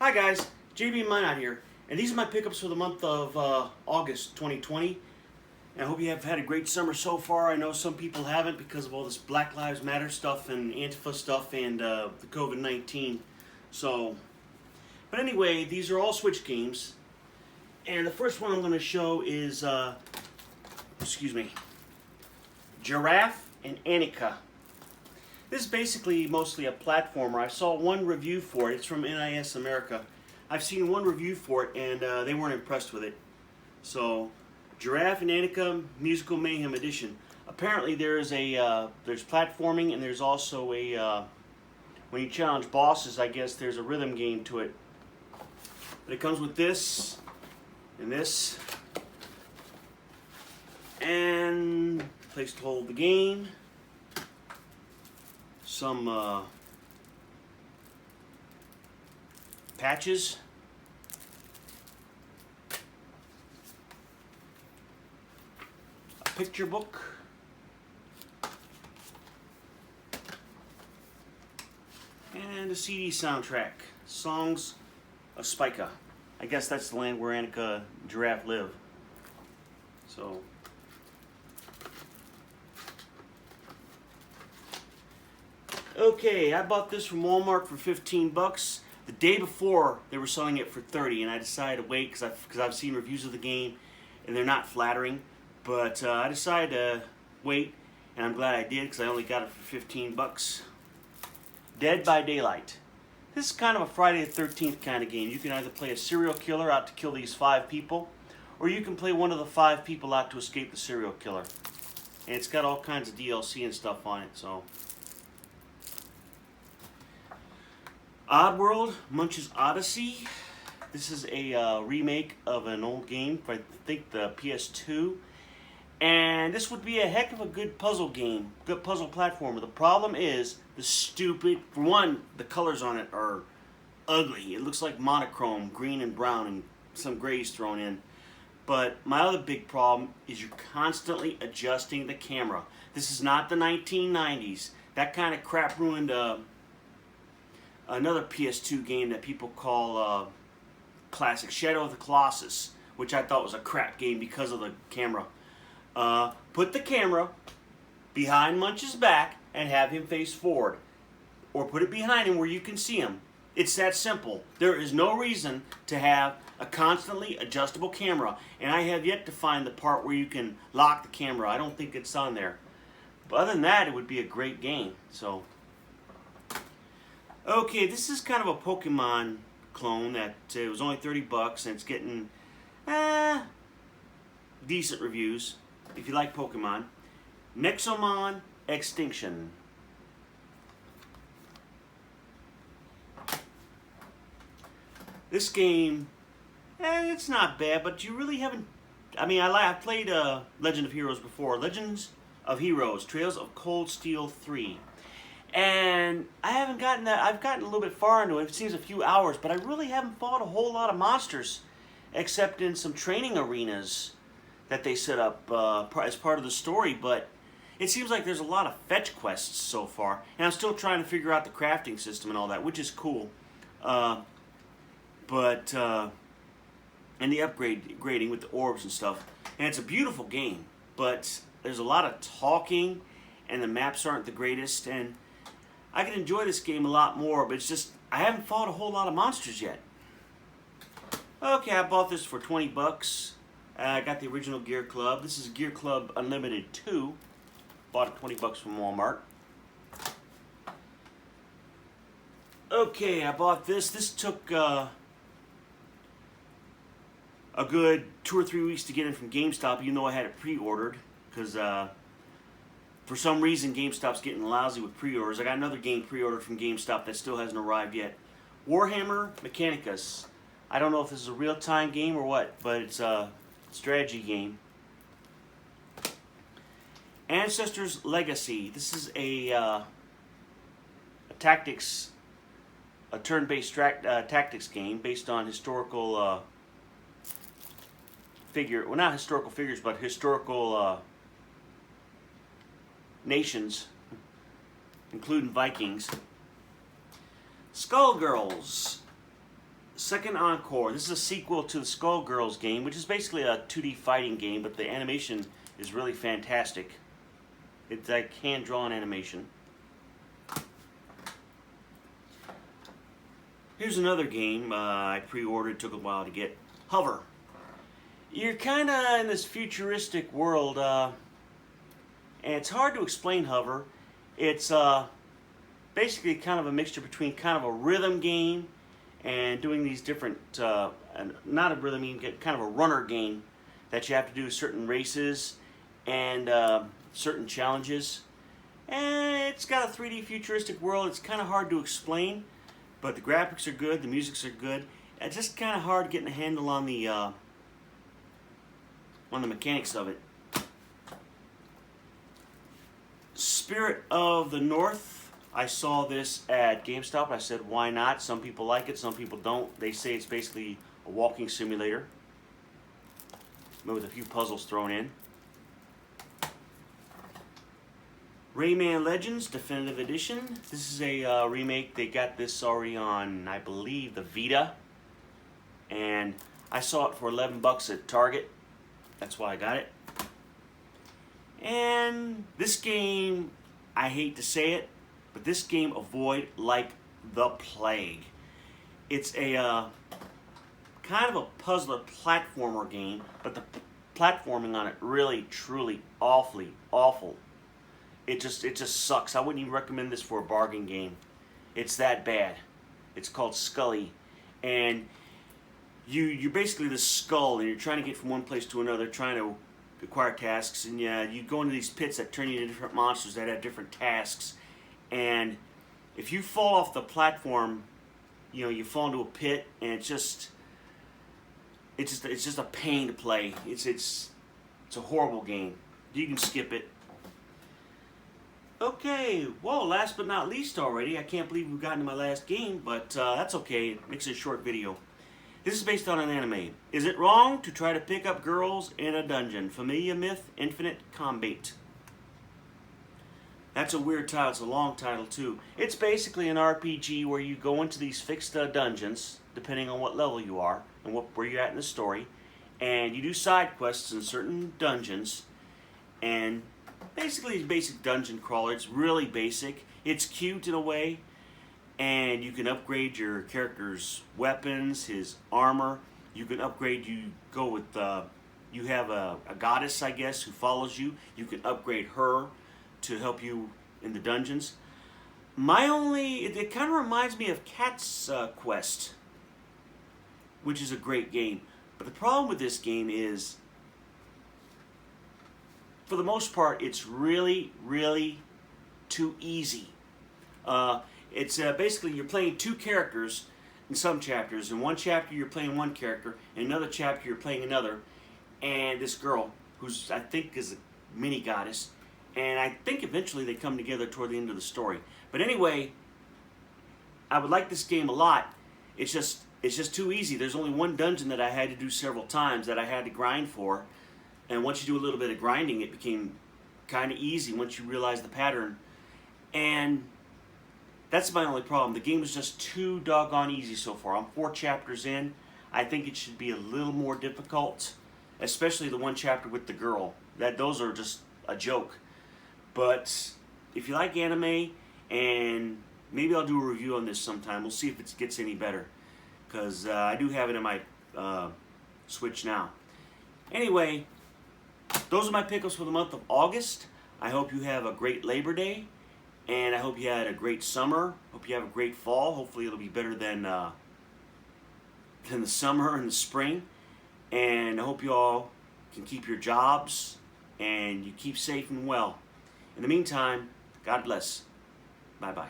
Hi guys, JB and Minot here, and these are my pickups for the month of August 2020. And I hope you have had a great summer so far. I know some people haven't because of all this Black Lives Matter stuff and Antifa stuff and the COVID-19. But anyway, these are all Switch games, and the first one I'm going to show is, Giraffe and Anika. This is basically mostly a platformer. I saw one review for it. It's from NIS America. I've seen one review for it, and they weren't impressed with it. So, Giraffe and Anika Musical Mayhem Edition. Apparently, there's platforming, and there's also a when you challenge bosses, I guess there's a rhythm game to it. But it comes with this and this, and place to hold the game. Some patches, a picture book, and a CD soundtrack, Songs of Spica. I guess that's the land where Anika and Giraffe live. So, okay, I bought this from Walmart for 15 bucks. The day before, they were selling it for 30, and I decided to wait because I've seen reviews of the game, and they're not flattering. But I decided to wait, and I'm glad I did because I only got it for 15 bucks. Dead by Daylight. This is kind of a Friday the 13th kind of game. You can either play a serial killer out to kill these 5 people, or you can play one of the 5 people out to escape the serial killer. And it's got all kinds of DLC and stuff on it, so. Oddworld, Munch's Odyssey. This is a remake of an old game, I think the PS2. And this would be a heck of a good puzzle game, good puzzle platformer. The problem is the stupid, for one, the colors on it are ugly. It looks like monochrome, green and brown, and some grays thrown in. But my other big problem is you're constantly adjusting the camera. This is not the 1990s. That kind of crap ruined another PS2 game that people call classic, Shadow of the Colossus, which I thought was a crap game because of the camera. Put the camera behind Munch's back and have him face forward. Or put it behind him where you can see him. It's that simple. There is no reason to have a constantly adjustable camera. And I have yet to find the part where you can lock the camera. I don't think it's on there. But other than that, it would be a great game. So, okay, this is kind of a Pokemon clone that it was only 30 bucks, and it's getting decent reviews if you like Pokemon. Nexomon Extinction. This game, it's not bad, but you really haven't. I mean, I played Legend of Heroes before. Legends of Heroes, Trails of Cold Steel 3. And I haven't gotten that. I've gotten a little bit far into it. It seems a few hours, but I really haven't fought a whole lot of monsters, except in some training arenas that they set up as part of the story. But it seems like there's a lot of fetch quests so far, and I'm still trying to figure out the crafting system and all that, which is cool. And the upgrading with the orbs and stuff. And it's a beautiful game, but there's a lot of talking, and the maps aren't the greatest. And I can enjoy this game a lot more, but it's just I haven't fought a whole lot of monsters yet. Okay, I bought this for 20 bucks. I got the original Gear Club. This is Gear Club Unlimited 2. Bought it 20 bucks from Walmart. Okay, I bought this. This took a good 2 or 3 weeks to get in from GameStop, even though I had it pre-ordered, because for some reason GameStop's getting lousy with pre-orders. I got another game pre-ordered from GameStop that still hasn't arrived yet. Warhammer Mechanicus. I don't know if this is a real-time game or what, but it's a strategy game. Ancestors Legacy. This is a tactics, a turn-based tactics game based on historical well, not historical figures, but historical nations, including Vikings. Skullgirls. Second Encore. This is a sequel to the Skullgirls game, which is basically a 2D fighting game, but the animation is really fantastic. It's like hand-drawn animation. Here's another game I pre-ordered, took a while to get. Hover. You're kind of in this futuristic world, and it's hard to explain Hover. It's basically kind of a mixture between kind of a rhythm game and doing these different, not a rhythm game, kind of a runner game that you have to do certain races and certain challenges. And it's got a 3D futuristic world. It's kind of hard to explain, but the graphics are good, the musics are good. It's just kind of hard getting a handle on the mechanics of it. Spirit of the North. I saw this at GameStop. I said, why not? Some people like it, some people don't. They say it's basically a walking simulator with a few puzzles thrown in. Rayman Legends Definitive Edition. This is a remake. They got this already on, I believe, the Vita. And I saw it for 11 bucks at Target. That's why I got it. And this game, I hate to say it, but this game avoid like the plague. It's a kind of a puzzler platformer game, but the platforming on it really, truly, awfully awful. It just sucks. I wouldn't even recommend this for a bargain game. It's that bad. It's called Scully, and you're basically this skull, and you're trying to get from one place to another, trying to acquire tasks, and you go into these pits that turn you into different monsters that have different tasks. And if you fall off the platform, you fall into a pit, and it's just a pain to play. It's a horrible game. You can skip it. Okay, well, last but not least already, I can't believe we've gotten to my last game, but that's okay. It makes it a short video. This is based on an anime. Is it wrong to try to pick up girls in a dungeon? Familia Myth Infinite Combat. That's a weird title. It's a long title, too. It's basically an RPG where you go into these fixed dungeons, depending on what level you are and where you're at in the story, and you do side quests in certain dungeons, and basically it's basic dungeon crawler. It's really basic. It's cute in a way, and you can upgrade your character's weapons, his armor. You can upgrade, you go with, you have a goddess, I guess, who follows you. You can upgrade her to help you in the dungeons. It kind of reminds me of Cat's Quest, which is a great game. But the problem with this game is, for the most part, it's really, really too easy. It's basically you're playing two characters in some chapters. In one chapter you're playing one character, in another chapter you're playing another. And this girl, who's I think is a mini goddess, and I think eventually they come together toward the end of the story. But anyway, I would like this game a lot. It's just too easy. There's only one dungeon that I had to do several times that I had to grind for. And once you do a little bit of grinding, it became kind of easy once you realize the pattern. And that's my only problem. The game is just too doggone easy so far. I'm 4 chapters in. I think it should be a little more difficult, especially the one chapter with the girl. Those are just a joke. But if you like anime, and maybe I'll do a review on this sometime. We'll see if it gets any better, because I do have it in my Switch now. Anyway, those are my pickups for the month of August. I hope you have a great Labor Day, and I hope you had a great summer. Hope you have a great fall. Hopefully it'll be better than the summer and the spring. And I hope you all can keep your jobs and you keep safe and well. In the meantime, God bless. Bye-bye.